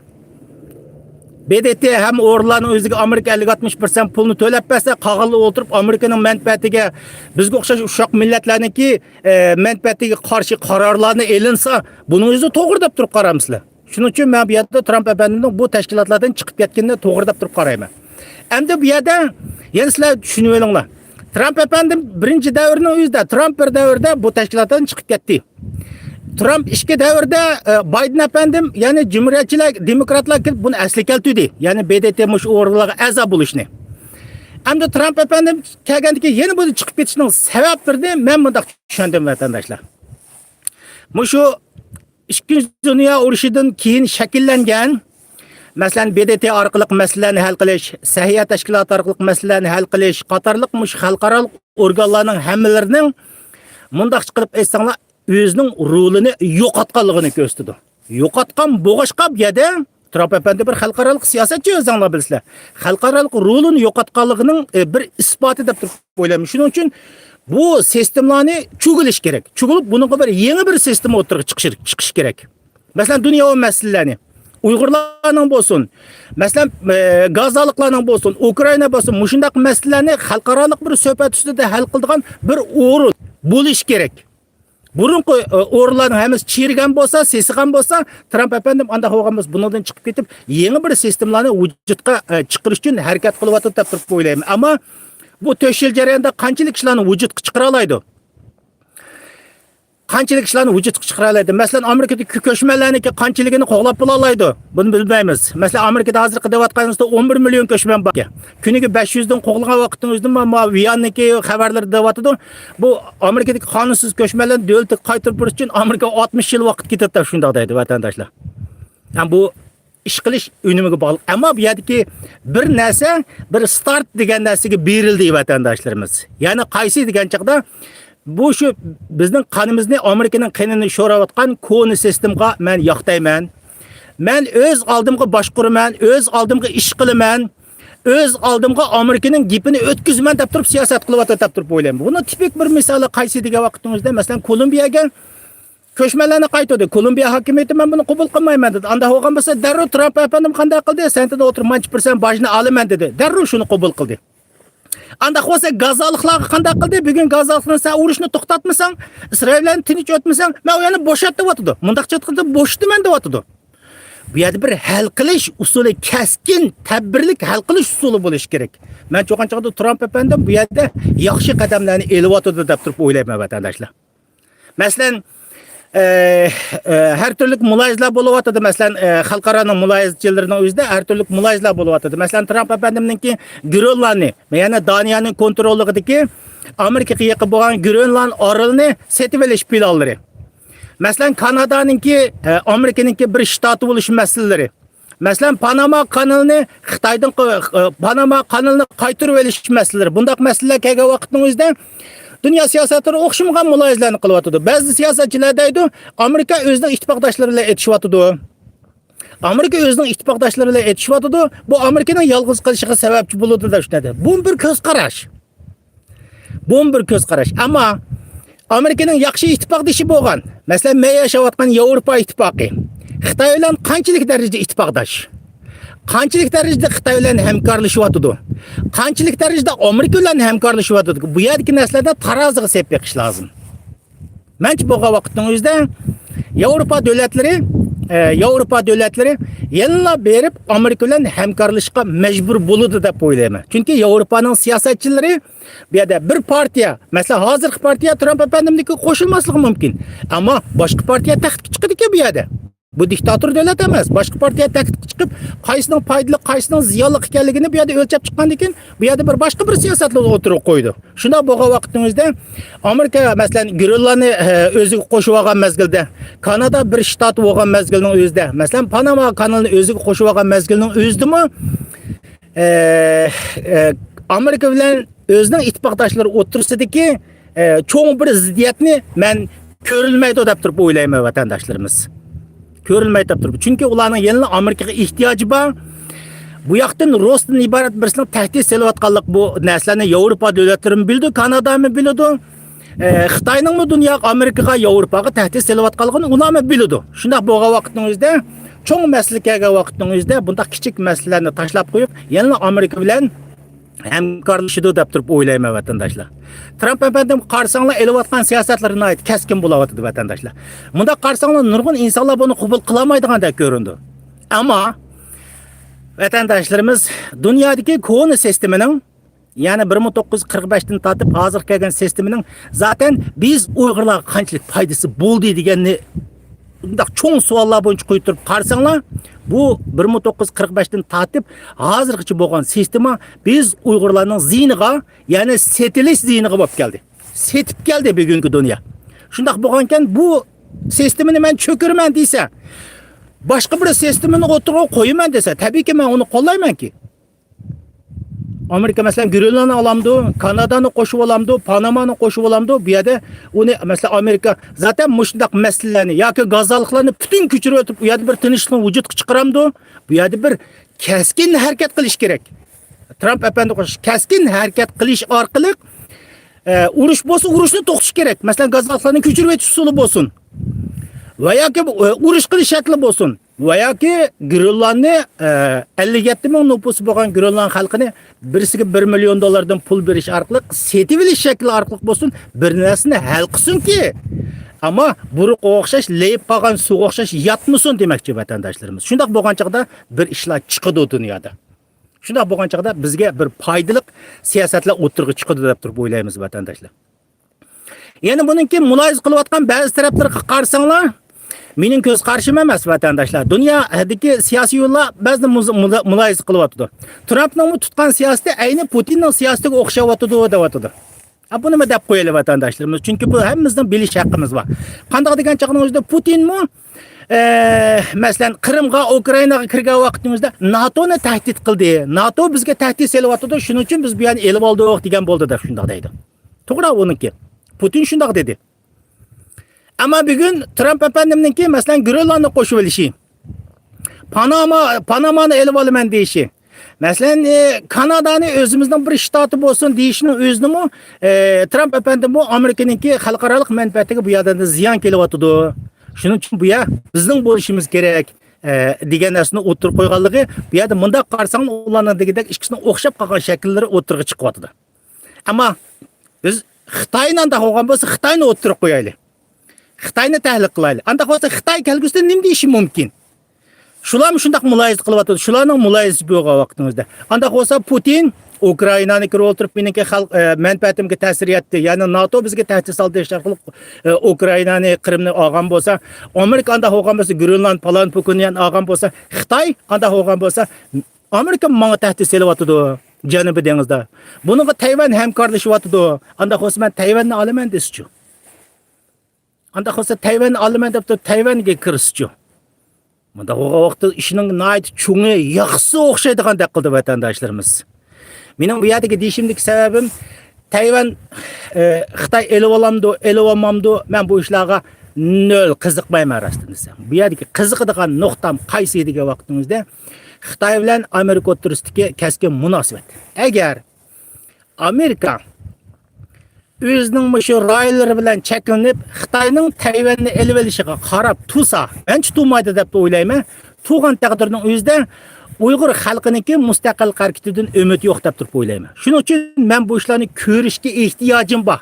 BDT ham o'rinlarning o'ziga Amerika 50-60% pulni to'lab bersa, qog'ilib o'tirib Amerikaning manfaatiga, bizga o'xshash ushoq millatlarningki manfaatiga qarshi qarorlarni elinsa, buning o'zi to'g'ri deb turib qaramizlar. Shuning uchun men bu yerda Trump efendimning bu tashkilotlardan chiqib ketganini to'g'ri deb turib qarayman. Endi bu yerda yana sizlar tushunib olinglar. Trump efendim birinchi davrning o'zida, Trump bir davrda bu tashkilotdan chiqib ketdi. Trump ishga davrda Biden efendim, ya'ni Cumhuriyetchilar, demokratlar kelib buni asli keltirdi. Ya'ni BDT mush o'rinlarga a'zo bo'lishni. Endi Trump efendim kelgandiki, yana buni chiqib ketishining sabablari men bunda tushundim vatandoshlar. Mushu Ikkinchi dunyo urushidan keyin shakllangan, masalan, BDT orqali masalalarni hal qilish, Sahiyat tashkiloti orqali masalalarni hal qilish, qatorliq mush xalqaro organlarning hammalarini mundaq qilib aytsanglar, o'zining rolini yo'qotganligini ko'rsatdi. Yo'qotgan bo'g'ishqa bu yerda Trump efendim bir xalqaro siyosatchi o'zinglar bilasizlar. Xalqaro rolini yo'qotganligining bir isboti deb turib o'ylayman. Shuning uchun bu sistemlarni cho'g'ilish kerak. Cho'g'ilib buningga bir yangi bir sistem o'tirib chiqish kerak. Masalan, dunyo masalalarni, Uyg'urlarning bo'lsin, masalan, Gazaliklarning bo'lsin, Ukraina bo'lsin, mushundaq masalalarni xalqaro bir suhbat ustida hal qiladigan bir o'rin bo'lish kerak. Burunqi o'rinlarning hammasi chirigan bo'lsa, sesigan bo'lsa, Trump efendim anda bo'lganmiz, bundan chiqib ketib, yangi bir sistemlarni vujudga chiqarish uchun harakat qilyapti deb turib o'ylayman. Ammo bu 4 yil jarayonida qanchalik ishlarni vujudga chiqara oladi? Qanchalik ishlarni vujudga chiqara oladi? Masalan, Amerikadagi ko'chmanlarniki qanchaligini qo'g'lab bo'la oladi? Buni bilmaymiz. Masalan, Amerikada hozir qilayotganimizda 11 million ko'chman bor. Kuniga 500 dan qo'g'ilgan vaqtning o'zida Vianniki xabarlar deyotdi. Bu Amerikadagi qonunsiz ko'chmanlarni davlatga qaytarib berish uchun Amerika 60 yil vaqt ketadi deb shunday deydi vatandoshlar. Yani bu ish qilish unimiga bog'liq. Ammo bu yerdagi bir narsa, bir start degan narsaga berildi vatandoshlarimiz. Ya'ni qaysi degan chaqda bu shu bizning qonimizni Amerikaning qonini sho'rayotgan koni sistemga men yoqtayman. Men o'z oldimga boshquraman, o'z oldimga ish qilaman. O'z oldimga Amerikaning gapini o'tkazman deb turib siyosat qilyapti deb turib o'ylayman. Buni tipik bir misoli qaysi degan vaqtimizda masalan Kolumbiyaga ko'chmalarni qaytadi. Kolumbiya hokimiyati men buni qabul qilmayman dedi. Anda bo'lgan bo'lsa darrov Trump efendim qanday qildi? Sentida o'tirmanchi persen bajni olaman dedi. Darrov shuni qabul qildi. Anda bo'lsa gazoliklarga qanday qildi? Bugun gazoliklarni sen urushni to'xtatmasang, Isroilni tinch o'tmasang, men u yerni bo'shatib o'tdi. Mundaqcha qilib bo'shtiman deb o'tdi. Bu yerda bir hal qilish usuli, kaskin, tadbirlik hal qilish usuli bo'lish kerak. Men cho'qanchaqda Trump efendim bu yerda yaxshi qadamlarni elib deb turib o'ylayman vatandoshlar. Masalan, her türlü mulayizlar bo'lyapti. Masalan, xalqaroning mulayizchilarining o'zida her türlü mulayizlar bo'lyapti. Masalan, Trump efendimninki Grönlandni, yana Daniyaning kontrolligidagi Amerikaga yaqin bo'lgan Grönland orolini setib olish planlari. Masalan, Kanadaninki Amerikaninki bir shtati bo'lish masalalari. Masalan, Panama kanalini Xitoydan Panama kanalini qaytarib olish masalalari. Bundaq masalalar kelgan vaqtning o'zida dünya siyasetleri o'xshamagan muloyizlarni qilyapti. Ba'zi siyosatchilar deydi, Amerika o'zining ittifoqdoshlari bilan etishyapti. Amerika o'zining ittifoqdoshlari bilan etishyapti. Bu Amerikaning yolg'iz qolishiga sababchi bo'ladi deb tushunadi. Bu bir ko'z qarash. Bu bir ko'z qarash. Ammo Amerikaning yaxshi ittifoqdoshi bo'lgan, masalan, men yashayotgan Yevropa ittifoqi, Xitoy bilan qanchalik darajada ittifoqdosh? Qanchalik darajada Xitoy bilan hamkorlashyapti? Qanchalik darajada Amerika bilan hamkorlashyapti? Bu yerdagi narsalarda taroziga sepib beqish lozim. Menchi bo'lgan vaqtning o'zida Yevropa davlatlari yana berib Amerika bilan hamkorlashishga majbur bo'ladi deb o'ylayman. Chunki Yevropaning siyosatchilari bu yerda bir partiya, masalan, hozirgi partiya Trump efendimniki qo'shilmasligi mumkin. Ammo boshqa partiya taxtga chiqadi-ku bu yerda. Bu diktator davlat emas. Boshqa partiya taxtga chiqib, qaysining foydali, qaysining ziyonli ekanligini bu yerda o'lchab chiqqandan keyin bu yerda bir boshqa bir siyosatlar o'tirib qo'ydi. Shunda bo'lgan vaqtingizda Amerika masalan Grönlandni o'ziga qo'shib olgan mezgilda, Kanada bir shtat bo'lgan mezgilning o'zida, masalan Panama kanalini o'ziga qo'shib olgan mezgilning o'zidami Amerika bilan o'zining ittifoqdoshlari o'tirsidagi cho'ng bir ziddiyatni men ko'rilmaydi deb turib o'ylayman vatandoshlarimiz. Ko'rilmaydi deb turib. Chunki ularning yana Amerikaga ehtiyoji bor. Bu yoqdan Rosdan iborat birisini tahdid selayotganlik bu narsalarni Yevropa davlatlari bildi, Kanada mı bildi, Xitoyning dunyo Amerikaga, Yevropaga tahdid selayotganligini ular mı bildi. Shunday bo'lgan vaqtingizda, cho'ng masala kelgan vaqtingizda bunday kichik masalalarni tashlab qo'yib, yana Amerika bilan hamkorlashadi deb turib o'ylayman vatandoshlar. Trump efendim qarsanglar elayotgan siyosatlarni ayt kaskin bo'lyapti vatandoshlar. Bunda qarsanglar nurg'un insonlar buni qabul qilmaydigandek ko'rindi. Ammo vatandoshlarimiz dunyodagi koni sistemining, ya'ni 1945 dan tortib hozir kelgan sistemining zaten biz Uyg'urlarga qanchalik foydasi bo'ldi deganni bundaq cho'ng savollar bo'yicha qo'yib turib qarsanglar, bu 1945 dan tortib hozirgacha bo'lgan sistema biz Uyg'urlarning ziyniga, ya'ni setilish ziyniga bo'lib keldi. Setib keldi bugungi dunyo. Shundaq bo'lgankan bu sistemani men cho'kiraman desa, boshqa bir sistemani o'tirib qo'yaman desa, tabiiyki men uni qo'llayman-ki. Amerika masalan Grönlandni olamdi, Kanadani qo'shib olamdi, Panamani qo'shib olamdi. Bu yerda uni masalan Amerika zaten mushundaq masalalarni yoki gazoliklarni butun ko'chirib o'tib, u yerda bir tinchlikni vujudga chiqaramdi. Bu yerda bir kaskin harakat qilish kerak. Trump efendim kaskin harakat qilish orqali urush bo'lsa, urushni to'xtatish kerak. Masalan gazoliklarni ko'chirib o'tish usuli bo'lsin. Va yoki urush qilish shakli bo'lsin. Va yoki Grönlandni 57 ming nufusi bo'lgan Grönland xalqini birisiga $1 million pul berish orqali setib olish shakli orqali bo'lsin, bir narsani hal qilsin-ki. Ammo buruq o'xshash, leyib qolgan suv o'xshash yotmasin demoqchi vatandoshlarimiz. Shunday bo'lgan chaqda bir ishlar chiqadi dunyoda. Shunday bo'lgan chaqda bizga bir foydali siyosatlar o'tirg'i chiqadi deb turib o'ylaymiz vatandoshlar. Yana buningki muloyiz qilayotgan ba'zi taraflarga qarsanglar, mening ko'z qarshim emas vatandoshlar. Dunyodagi siyosiy yo'llar ba'zi muloyiz qilyapti. Trumpning tutgan siyosati ayni Putinning siyosatiga o'xshayapti deyapti. Buni nima deb qo'yaylik vatandoshlarimiz? Chunki bu hammamizning bilish haqqimiz bor. Qanday degan chaqning o'zida Putinmi masalan Qrimga, Ukrainaga kirgan vaqtimizda NATOni tahdid qildi. NATO bizga tahdid selyapti, shuning uchun biz bu yerni elib oldik degan bo'ldi deb shunday deydi. To'g'ri uniki. Putin shunday dedi. Ama bugün Trump efendimninki masalan Grönlandni qo'shib olishi, Panamani elib olaman deyishi, masalan Kanadani o'zimizning bir shtati bo'lsin deyishini o'zinimi Trump efendim bu Amerikaningki xalqaro manfaatiga bu yerdan ziyon kelyapti. Shuning uchun bu yer bizning bo'lishimiz kerak degan narsani o'tirib qo'yganligi, bu yerda mundaq qarasang ularning degidek ikkisini o'xshab qolgan shakllari o'tirga chiqyapti. Ammo biz Xitoydan da olgan bo'lsa Xitoyni o'tirib qo'yaylik. Xitoyni tahlil qilaylik. Anda bo'lsa Xitoy kelgusida nima deyishi mumkin? Shularni shunday muloyiza qilyapti. Shularning muloyizasi bo'lgan vaqtimizda. Anda bo'lsa Putin Ukrainani kirib o'tirib meniki xalq manfaatimga ta'sir etdi. Ya'ni NATO bizga tahdid soldi orqali Ukrainani, Qrimni olgan bo'lsa, Amerika anda olgan bo'lsa, Grönland, Palan, Pokunian olgan bo'lsa, Xitoy anda olgan bo'lsa, Amerika menga tahdid selyapti. Janubiy dengizda. Buningga Tayvan hamkorlashyapti. Anda bo'lsa men Tayvanni olaman desichu. Anda bo'lsa Tayvanni olaman deb Tayvanga kirishchu. Bunda vaqtda ishining nayt chungi yaxshi o'xshaydigandek qildi vatandoshlarimiz. Mening bu yerdagi deyishimdagi sababim Tayvan Xitoy elib olmamdi. Men bu ishlarga nol qiziqmayman rostini desam. Bu yerdagi qiziqadigan nuqtam qaysi degan vaqtimizda Xitoy bilan Amerika o'rtasidagi keskin munosabat. Agar Amerika o'zining shu rayonlari bilan cheklanib, Xitoyning Tayvanni elib olishiga qarab tursa, men tutmaydi deb o'ylayman. Turgan taqdirning o'zida Uyg'ur xalqiniki mustaqil harakatidan umid yo'q deb turib o'ylayman. Shuning uchun men bu ishlarni ko'rishga ehtiyojim bor.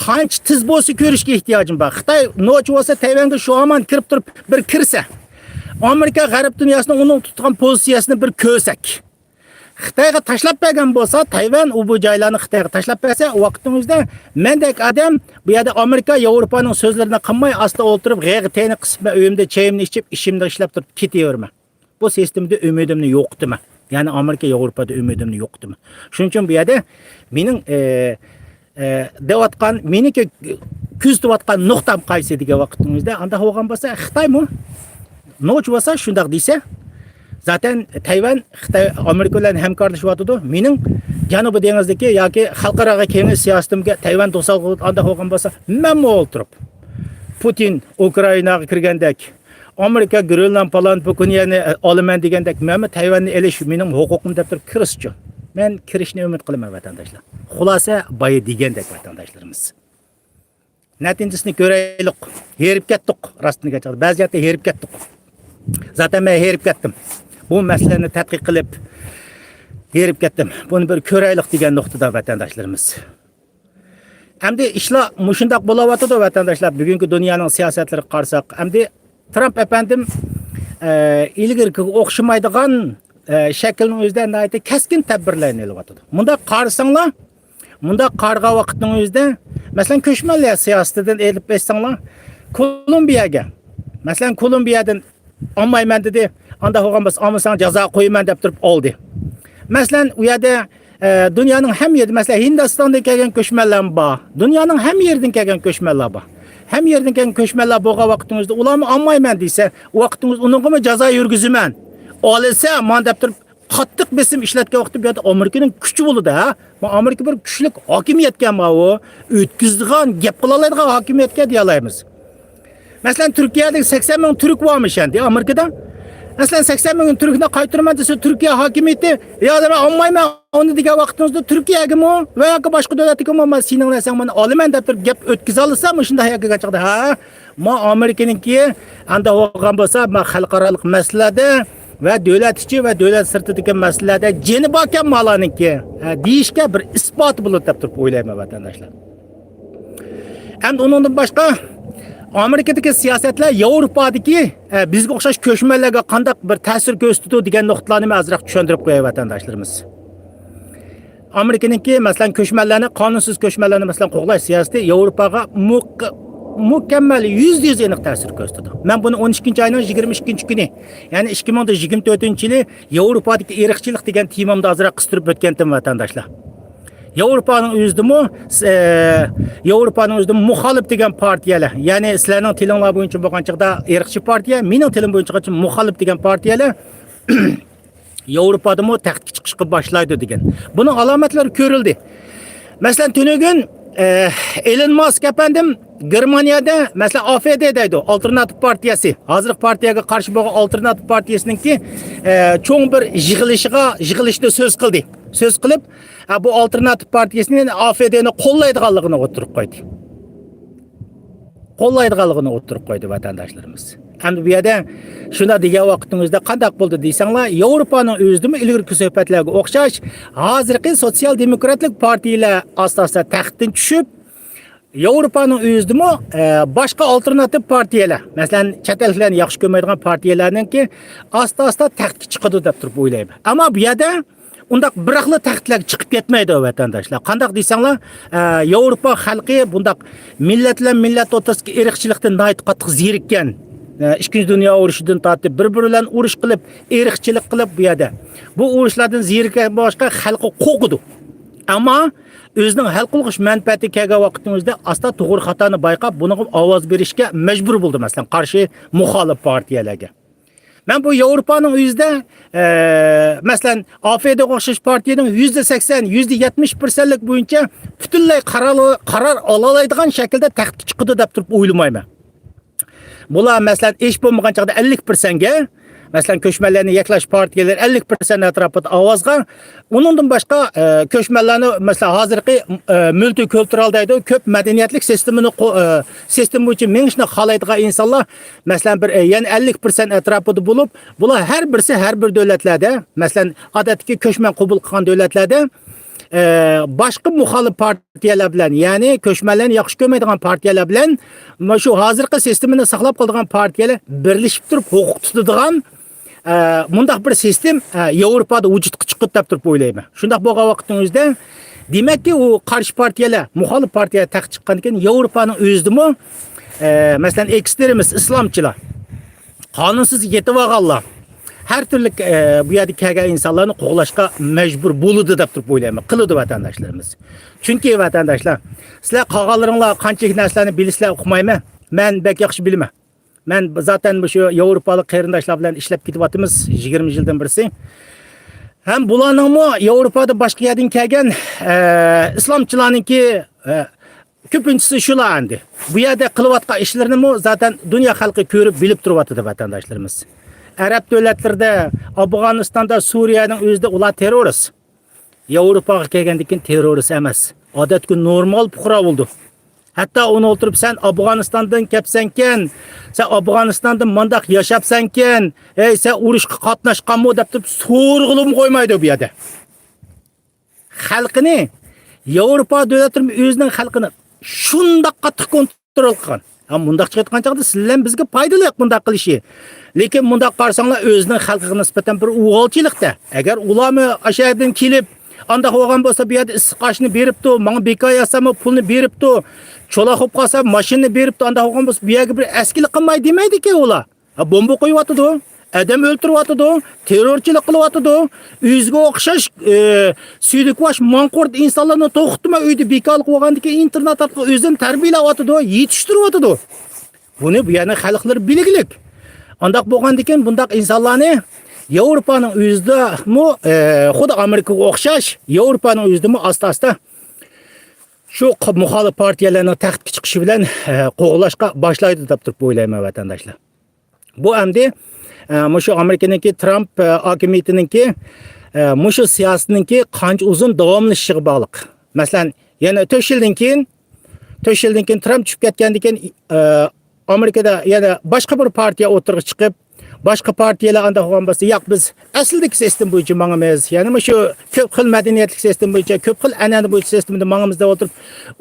Qancha tiz bo'lsa ko'rishga ehtiyojim bor. Xitoy noch bo'lsa Tayvanga shu omon kirib turib bir kirsa, Amerika g'arb dunyosini uning tutgan pozitsiyasini bir ko'rsak. Xitoyga tashlab bergan bo'lsa, Tayvan bu joylarni Xitoyga tashlab bersa, vaqtimizda mendek odam bu yerda Amerika, Yevropaning so'zlarini qilmay, asta o'tirib, g'ag'itayni qisib, uyimda chayimni ichib, ishimda ishlab turib ketaverman. Bu sistemda umidimni yo'qdimi? Ya'ni Amerika, Yevropada umidimni yo'qdimi? Shuning uchun bu yerda mening deyotgan, meniki kuzatayotgan nuqtam qaysi degan vaqtimizda anda bo'lgan bo'lsa, Xitoymi? Noch bo'lsa shunday desa, zaten Tayvan Xitoy Amerika bilan hamkorlashyapti. Mening Janubiy dengizdagi yoki xalqaro kengash siyosatimga Tayvan to'sal anda bo'lgan bo'lsa, men o'ltirib Putin Ukrainaga kirgandek, Amerika Grönland Palan Pokuniani olaman degandek, men Tayvanni elish mening huquqim deb turib kirishchi. Men kirishni umid qilaman vatandoshlar. Xulosa boya degandek vatandoshlarimiz. Natijasini ko'raylik. Herib ketdik, rostini aytib. Ba'zi yerda herib ketdik. Zaten men herib ketdim. Bu masalani tadqiq qilib herib ketdim. Buni bir ko'raylik degan nuqtada vatandoshlarimiz. Endi ishlar mushundaq bo'layotdi vatandoshlar. Bugungi dunyoning siyosatlariga qarasak, endi Trump efendim ilgirki o'xshamaydigan shaklning o'zida aytdi keskin tadbirlarni olyapti. Bunda qarasanglar, bunda qarga vaqtning o'zida, masalan, ko'chmanlar siyosatidan elib bersanglar, Kolumbiyaga, masalan, Kolumbiyadan olmayman dedi, anda bo'lgan bo'lsa, olmasang jazo qo'yaman deb turib oldi. Masalan, u yerda dunyoning ham yerida, masalan, Hindistondan kelgan ko'chmanlar bor. Dunyoning ham yeridan kelgan ko'chmanlar bor. Hem yerden kelgan ko'chmanlar bo'lgan vaqtingizda ularni olmayman desa, vaqtingiz uningga jazo yurgizaman. Olsa, men deb turib qattiq besim ishlatgan vaqtda bu yerda Amerikaning kuchi bo'ladi, ha? Men Amerika bir kuchli hokimiyatga u o'tkazdigan, gap qila oladigan hokimiyatga deya olamiz. Masalan, Turkiyada 80 ming turk bormish endi Amerikada. Masalan, 80 ming turkni qaytarman desa, Turkiya hokimiyati yo'q, olmayman uni degan vaqtingizda Turkiyagami va yoki boshqa davlatga men sening narsang meni olaman deb turib gap o'tkaza olsam, shunday yo'qqa chiqdi. Ha, men Amerikaninki anda bo'lgan bo'lsa, men xalqaro masalada va davlat ichi va davlat sirtidagi masalada jeni borkan malaninki deyishga bir isbot bo'ladi deb turib o'ylayman vatandoshlar. Endi undan boshqa Amerikadagi siyosatlar Yevropadagi bizga o'xshash ko'chmanlarga qanday bir ta'sir ko'rsatdi degan nuqtalarni azroq tushuntirib qo'yay vatandoshlarimiz. Amerikaninki masalan ko'chmanlarni, qonunsiz ko'chmanlarni masalan qo'g'lash siyosati Yevropaga mukammal 100% aniq ta'sir ko'rsatdi. Men buni 12-oyning 22-kuni, ya'ni 2024-yili Yevropadagi irqchilik degan temamda azroq qistirib o'tgandim vatandoshlar. Yevropaning o'zidimi Yevropaning o'zida muxolif degan partiyalar, ya'ni sizlarning tilinglar bo'yicha bo'lgan chaqda irqchi partiya, mening tilim bo'yicha muxolif degan partiyalar Yevropadami taxtga chiqishga boshlaydi degan. Buning alomatlari ko'rildi. Masalan, tunugun Elon Musk efendim Germaniyada masalan AfD deydi, Alternativ partiyasi. Hozirgi partiyaga qarshi bo'lgan Alternativ partiyasiningki cho'ng bir yig'ilishda so'z qildi. Söz qilib, bu Alternativ partiyasinin AfD'ni qo'llaydiganligini o'tirib qo'ydi. Qo'llaydiganligini o'tirib qo'ydi vatandaşlarımız. Endi bu yerda shunda degan vaqtingizda qanday bo'ldi deysanglar, Yevropaning o'zidimi ilgirki suhbatlarga o'xshash, hozirgi sotsial demokratik partiyalar asosida taxtdan tushib, Yevropaning o'zidimi boshqa alternativ partiyalar, masalan, chet elliklarni yaxshi ko'rmaydigan partiyalarningki asta-asta taxtga chiqadi deb turib o'ylayman. Ammo bu yerda undaq biraqli taxtlar chiqib ketmaydi vatandaşlar. Qandaq deysanglar, Yevropa xalqi bundaq millat o'rtasidagi irqchilikdan nayt qattiq zerikkan. Ikkinchi dunyo urushidan tortib bir-biri bilan urush qilib, irqchilik qilib bu yerda. Bu urushlardan zerikkan boshqa xalqi qo'rqidi. Ammo o'zining hal qilg'ish manfaati kelgan vaqtimizda asta to'g'ri xatoni bayqab, buni ovoz berishga majbur bo'ldi, masalan, qarshi muxolif partiyalarga. Ben bu Avrupa'nın mesela AfD'ye o'xshash partiyaning %80, %70%lik bo'yicha butunlay qarar olalaydigan shaklda taxtga chiqadi deb turib o'ylamayman. Bular mesela ish bo'lmagan chaqda 50%ga, mesela ko'chmanlarni yaklash partiyalar 50% atrofida ovozga, undan boshqa ko'chmanlarni mesela hozirgi multikultural deydi, ko'p madaniyatlik sistem bo'yicha mengishni xohlaydigan insonlar mesela bir yani 50% atrofida bo'lib, bular har birisi har bir davlatlarda, mesela odatdagi ko'chman qabul qilgan davlatlarda boshqa muxolif partiyalar bilan, ya'ni ko'chmanlarni yaxshi ko'rmaydigan partiyalar bilan shu hozirgi sistemini saqlab qoladigan partiyalar birlashib turib huquq tutadigan mundaq bir sistem Yevropada vujudga chiqib deb turib o'ylayman. Shundaq bo'lgan vaqtingizda demakki u qarshi partiyalar, muxolif partiya taxt chiqqan ekan, Yevropaning o'zidimi masalan ekstremist islomchilar, qonunsiz yetib olganlar her türlü bu yerda kelgan insonlarni qo'g'lashga majbur bo'ladi deb turib o'ylayman, qiladi vatandaşlarımız. Chunki vatandaşlar, sizlar qolganlaringlar qanchalik narsalarni bilasizlar o'qimayman. Men bek yaxshi bilaman. Men zaten bu Yevropalik qarindoshlar bilan ishlab ketyapmiz 20 yildan birisi. Hem bularningmi Yevropada boshqa yerdan kelgan islomchilarningki ko'pinchisi shular endi. Bu yerda qilayotgan ishlarini zaten dunyo xalqi ko'rib bilib turyapti vatandaşlarımız. Arab devletlerinde, Afganistan'da, Suriye'nin özde ular terörist. Yevropaga kelgandan keyin terörist emas. Odatki normal fuqaro bo'ldi. Hatta onu oturup sen Afganistan'dan kepsenken, sen Afganistan'dan mandaq yaşapsenken, sen urushga qatnashqanmi deb turib so'rg'ilib qo'ymaydi bu yerda. Xalqini, Yevropa davlatlari o'zining xalqini shundoq qattiq kontrol qilgan. Ama mundaq chiqayotgan chaqda sizlar bizga foydali mundaq qilishi. Lekin mundaq qarasanglar o'zining xalqiga nisbatan bir uyg'olchilikda. Agar ularmi ashaydan kelib, andaq bo'lgan bo'lsa bu yerda issiqoshni beribdi, menga bekor yasama pulni beribdi, cho'la qo'yib qolsa mashinani beribdi, andaq bo'lgan bo'lsa bu yerga bir askilik qilmay demaydi-ku ular. Bomba qo'yyotdi, adam o'ltiryotdi, terrorchilik qilyotdi, o'ziga o'xshash suydiqvash manqurt insonlarni to'xtatmay uyda bekorlik bo'lgandan keyin internet orqali o'zini tarbiyalayotdi, yetishtiryotdi. Buni bu yerning xalqlari bilgilik. Andaq bo'lgandan keyin bundaq insonlarni Yevropaning o'zida xuddi Amerikaga o'xshash Yevropaning o'zida asta-asta shu muxolif partiyalarning taxtga chiqishi bilan qo'g'lashga boshlaydi deb turib o'ylayman vatandaşlar. Bu endi mushu Amerikaningki Trump hokimiyatiningki mushu siyosatninki qancha uzun davomlashishiga bog'liq. Masalan, yana 4 yildan keyin Trump tushib ketgandan keyin Amerikada yana boshqa bir partiya o'tirg'i chiqib, boshqa partiyalar anda bo'lgan bo'lsa, yo'q biz aslidagi sistem bo'yicha mangamiz. Ya'ni shu ko'p xil madaniyatlik sistem bo'yicha, ko'p xil an'ana bo'yicha sistemda mangimizda o'tirib,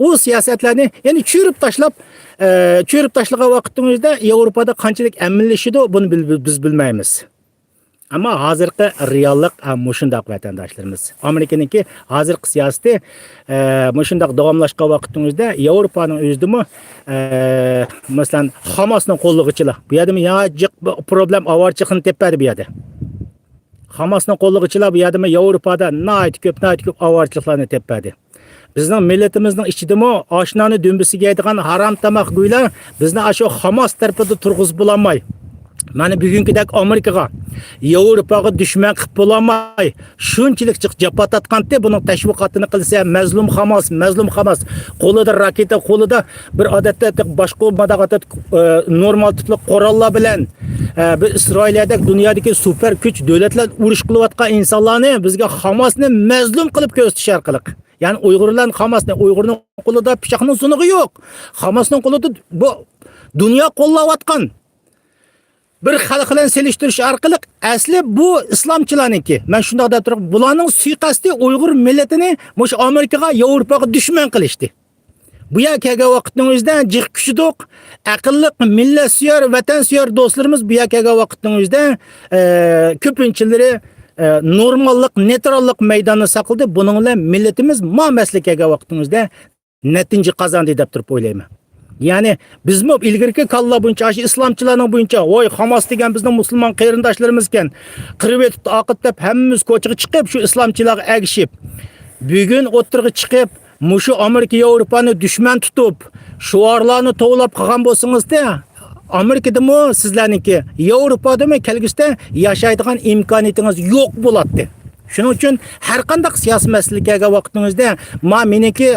u siyosatlarni ya'ni chürib tashlagan vaqtimizda Yevropada qanchalik amillashidi, buni biz bilmaymiz. Ama hozirgi reallik mushundaq vatandaşlarımız. Amerikaningki hozirgi siyosati mushundaq davomlashgan vaqtimizda Yevropaning o'zidimi masalan Hamasning qo'llig'ichilar. Bu yerda ya problem avarchiqni tepadi bu yerda. Hamasning qo'llig'ichilar bu yerda Yevropada nayt ko'p avarchiqlarni tepadi. Bizning millatimizning ichidimi oshnoni dumbisiga yeydigan harom tamoq go'ylar bizni shu Hamas tarafida turg'izib bo'lolmay. Mana bugünkidek Amerikaga, Yevropaga dushman qilib bo'lolmay, shunchalik jafo tatqanda buning tashviqotini qilsa, mazlum Hamas qo'lida raketa, qo'lida bir odatda boshqa madag'at normal tipli qurollar bilan bir Isroiliyadagi dunyodagi super kuch davlatlar urush qilayotgan insonlarni bizga Hamasni mazlum qilib ko'rsatish orqali. Yani Uyg'urlarning Hamasni, Uyg'urning qo'lida pichoqning sunug'i yo'q. Hamasning qo'lida bu dunyo qo'llayotgan bir xalq bilan selishtirish orqali asli bu islomchilarniki. Men shunday deb turib, bularning suiqasdi Uyg'ur millatini mush Amerikaga, Yevropaga dushman qilishdi. Bu yer kelgan vaqtning o'zida jiq kuchidoq, aqlli, millatsuyor, vatansuyor do'stlarimiz bu yer kelgan vaqtning o'zida ko'pinchilari normallik, neytrallik maydonini saqladi. Buning bilan millatimiz ma'maslik kelgan vaqtingizda natija qozondi deb turib o'ylayman. Yani bizmi ilgirki kalla buncha islomchilarning buncha voy Hamas degan bizning musulmon qarindoshlarimiz ekan. Qirib etib oqib deb hammamiz ko'chaga chiqib shu islomchilarga agishib, bugun o'tirg'i chiqib, mushu Amerika Yevropani dushman tutib, shuarlarni tovlab qolgan bo'lsangizda, Amerikadami sizlarniki, Yevropadami kelgusida yashaydigan imkoniyatingiz yo'q bo'ladi. Shuning uchun har qanday siyosiy masalaga vaqtingizda meniki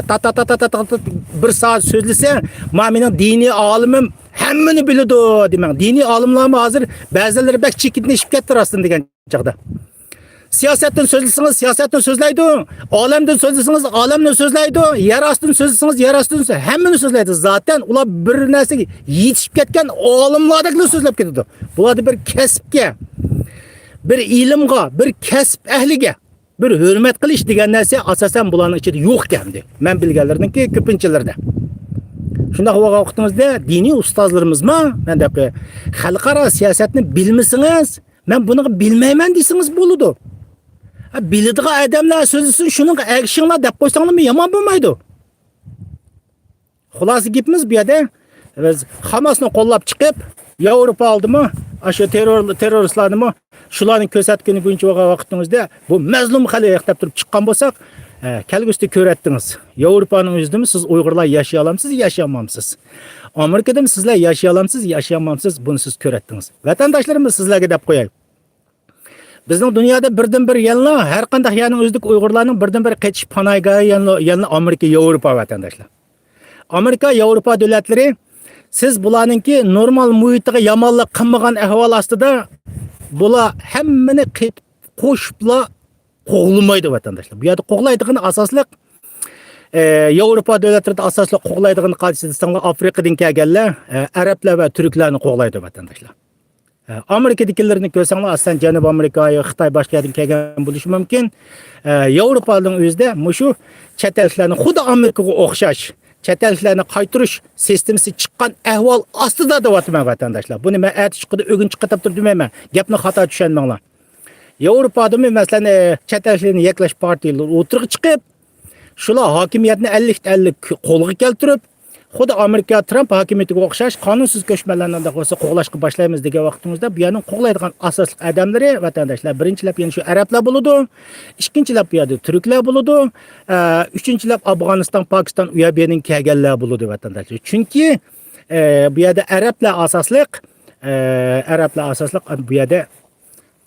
bir soat so'zlasa, mening diniy olimim hammani biladi demang. Diniy olimlarmi hozir ba'zilari bak chekinishib ketdi rostdan degan chaqda. Siyosatdan so'zlasangiz siyosatdan so'zlaydi, olamdan so'zlasangiz olamdan so'zlaydi, yer ostidan so'zlasangiz yer ostidan hammani so'zlaydi. Zaten ular bir narsaga yetishib ketgan olimlardagina so'zlab ketadi. Bular bir kasbga, bir ilmga, bir kasb ahliga bir hurmat qilish degan narsa asosan bularning ichida yo'q ekan-di. Men bilganlarningki ko'pinchalarda. Shunda vaqtimizda diniy ustozlarimizmi, men deb xalqaro siyosatni bilmasangiz, men buni bilmayman desangiz bo'ladi. Biladigan odamlar so'zlasin, shuning agishinglar deb qo'ysanglarmi yomon bo'lmaydi. Xulosa gapimiz bu yerda biz Hamasni qo'llab chiqib, Yevropa oldimi, shu terroristlarni shularning ko'rsatkani bo'yicha vaqtingizda bu mazlum xalq deb turib chiqqan bo'lsak, kelgusida ko'ratdingiz. Yevropaning o'zidami siz Uyg'urlar yashay olamsiz, yashayolmaysiz. Amerikadami sizlar yashay olamsiz, yashayolmaysiz, buni siz ko'ratdingiz. Vatandoshlarimiz sizlarga deb qo'yay. Bizning dunyoda birdan-bir yallar, har qanday yerning o'zidagi Uyg'urlarning birdan-bir qetish panoygohi yallar Amerika, Yevropa vatandoshlar. Amerika, Yevropa davlatlari siz bularningki normal muhitiga yomonlik qilmagan ahvol ostida bular hammani qo'shibla qo'g'lamaydi vatandoshlar. Bu yerda qo'g'laydigan asosliq Yevropa davlatlarida asosli qo'g'laydigan qadisida Afrikadan kelganlar, arablar va turklarni qo'g'laydi vatandoshlar. Amerikadagilarni ko'rsanglar, aslida Janubiy Amerika, Xitoy boshqa yerdan kelgan bo'lishi mumkin. Yevropaning o'zida mushu chet ellarning xuddi Amerikaga o'xshash chet ellarni qaytirish sistemasi chiqqan ahvol ostida deyapman vatandoshlar. Buni men aytishqida o'g'in chiqib turib demayman. Gapni xato tushunmanglar. Yevropadami masalan chet ellarni yaklash partiyalar o'tirib chiqib, shular hokimiyatni 50-50 qo'lga keltirib, xuddi Amerika Trump hokimiyatiga o'xshash qonunsiz ko'chmanlarni bo'lsa qo'g'lashga boshlaymiz degan vaqtimizda bu yerning qo'g'laydigan asosli odamlari vatandoshlar birinchilab yana shu arablar bo'ladi, ikkinchilab bu yerda turklar bo'ladi, uchinchilab Afg'oniston, Pokiston u yerning kelganlar bo'ladi vatandoshlar. Chunki bu yerda arablar asosliq bu yerda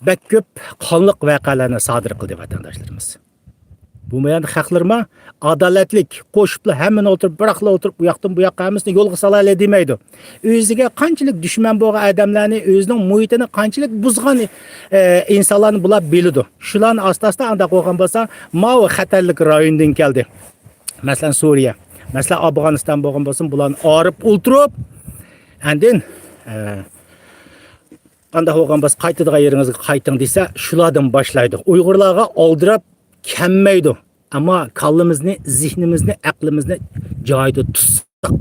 bak ko'p qonliq voqealarni sodir qildi vatandoshlarimiz. Bu men haqlarma adolatlik qo'shiblar hammani o'tirib biraqla o'tirib bu yoqdan bu yoqqa hammasini yo'lga salala demaydi. O'ziga qanchalik dushman bo'lgan odamlarni, o'zining muhitini qanchalik buzgan insonlarni bular biladi. Shularni asta-asta anda qo'ygan bo'lsa, ma'u xatarlik rayondan keldi. Masalan Suriya, masalan Afg'oniston bo'lgan bo'lsin, bularni orib o'ltirib, andin anda qo'ygan bo'lsa qaytadigan yeringizga qayting desa, shulardan boshlaydi. Uyg'urlarga oldirab kelmaydi. Ama kallimizni, zihnimizni, aqlimizni joyida tutsak.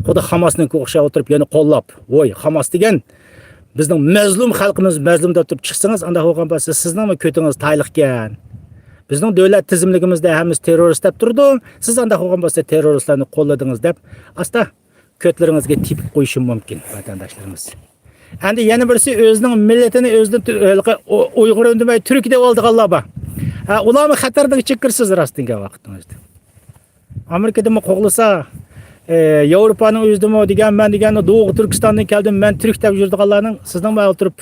Xudo Hamasning o'xshab o'tirib, yana qo'llab, voy Hamas degan bizning mazlum xalqimiz mazlum deb turib chiqsangiz, anda bo'lgan bo'lsa, sizning ko'tingiz tayliqgan. Bizning davlat tizimligimizda hammamiz terrorist deb turdi. Siz anda bo'lgan bo'lsa terroristlarni qo'lladingiz deb asta ko'tlaringizga tepib qo'yishim mumkin vatandoshlarimiz. Endi yana birisi o'zining millatini o'zidan Uyg'ur demay turk deb oldiganlar bor. Ularni xatardan chekirsiz rostdan vaqtingizda. Amerika'da mı qoğulsa, Avrupa'nın özümü degan, ben degan Doğu Türkistan'dan geldim. Ben Türk deb yurdiganlarning sizning bilan o'tirib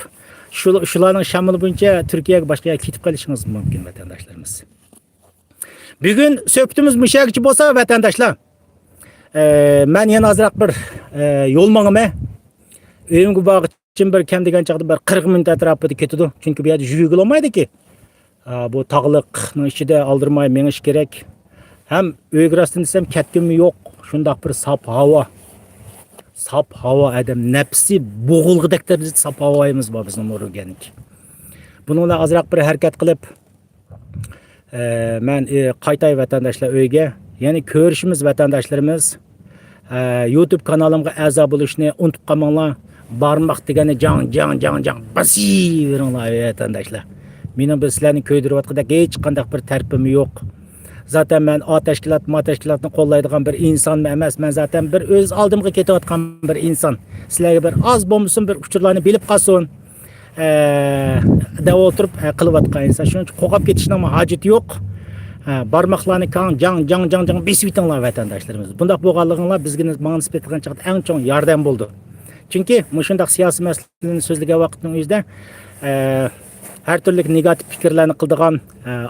shularning shamili bo'yicha Turkiyaga boshqa yerga ketib qolishingiz mumkin vatandaşlarımız. Bugun söhbetimiz müşakichi bo'lsa vatandaşlar. Men yana azroq bir yo'l mangime. Uyimga borib için bir kam degan chaqda bir 40 minut atrofida ketadi. Chunki bu yerda yurgil olmaydi-ki. Bu tog'liqning ichida aldırmay menish kerak. Hem uyga rastdan desam ketkim yo'q. Şundaq bir sap hava. Sap hava adam nefsi bo'g'ilg'idek darajada sap havoyimiz bor bizning o'rganlik. Bununla azroq bir harakat qilib men qaytay vatandaşlar uyga. Ya'ni ko'rishimiz vatandaşlarimiz YouTube kanalimga a'zo bo'lishni unutib qolmanglar. Barmoq degani jang basiveringlar vatandaşlar. Mening sizlarni ko'ydirayotgandek hech qanday bir tarpim yo'q. Zaten ben A teşkilatını kollaydıgan bir insan emas. Ben zaten bir öz aldımga ketayotgan bir insan. Sizlerge bir az bo'lmasin bir uçurlarını bilip qalsin. Deb o'tirib qilayotgan insan. Shuning uchun qo'qab ketishning ham hojati yo'q. Barmoqlarni jang besib o'tinglar vatandaşlarımız. Bundaq bo'lganliginglar bizga mana nisbatan chiqdi eng chong yordam bo'ldi. Chunki mushundaq siyosiy masalalarni so'zlagan vaqtning o'zida her türlü negatif fikirlerini qildigan,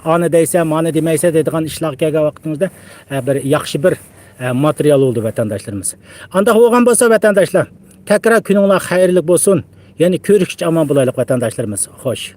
ana deyse, mana demayse deydigan ishlarga kelgan vaqtimizda bir yaxshi bir material oldu vatandaşlarımız. Anda bo'lgan bo'lsa vatandaşlar, tekrar kuninglar xayrli bo'lsin. Yani ko'rishga aman bo'laylik vatandaşlarımız. Xo'sh.